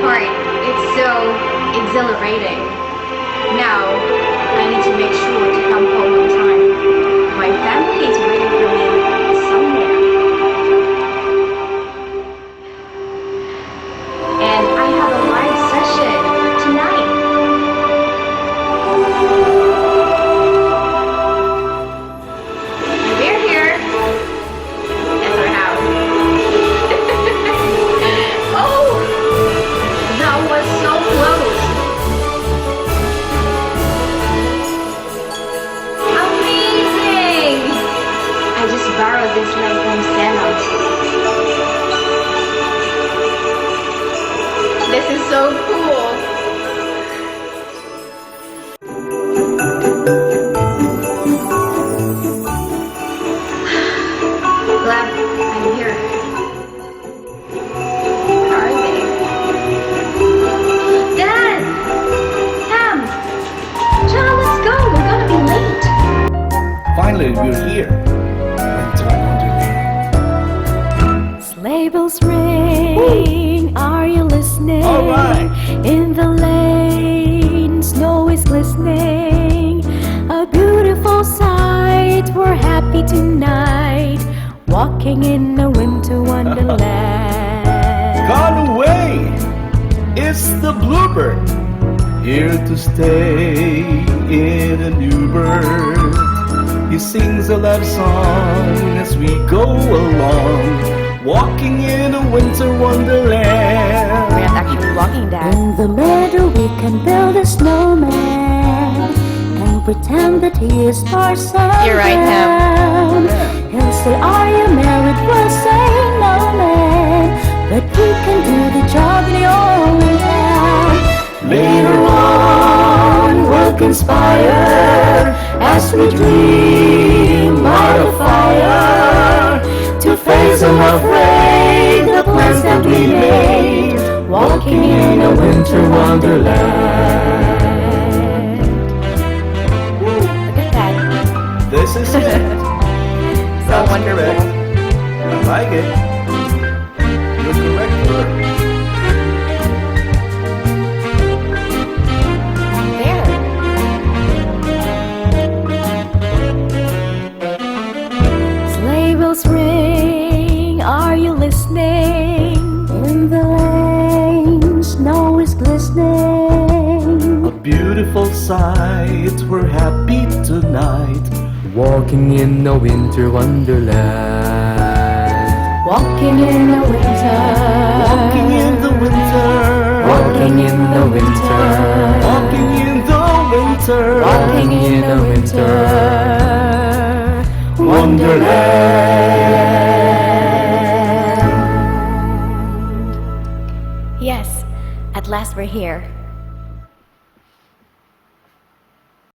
part. It's so exhilarating. Now, I need to make sure to come home on time. My family is waiting for me somewhere. And I have a live session tonight. We're here. That's our house. Oh, that was so close. Amazing! I just borrowed this leg from Santa. This is so cool. Glad I'm here. Where are they? Dad! Sam! John, let's go! We're gonna be late. Finally, we're here. Winter Wonderland. Sleigh bells ring, are you listening? All right. In the lane, snow is glistening. A beautiful sight, we're happy tonight. Walking in a winter wonderland. Gone away. It's the bluebird. Here to stay in a new bird. He sings a love song as we go along. Walking in a winter wonderland. We're not actually walking, Dad. In the meadow we can build a snowman and pretend that he is Tarzan. You're right, Ham. He'll say, are you married? We'll say, no, man. But we can do the jolly old town. Later on, we'll conspire as we dream by the fire to face unafraid the plans that we made. Walking in a winter wonderland. Look at that. This is it. So wonderful. Correct. I like it. You're correct, sir. There. Sleigh bells ring, are you listening? In the lane, snow is glistening. A beautiful sight, we're happy tonight. Walking in a winter wonderland. Walking in the winter. Walking in the winter. Walking in the winter. Walking in the winter. Walking in the winter. Wonderland. Yes, at last we're here.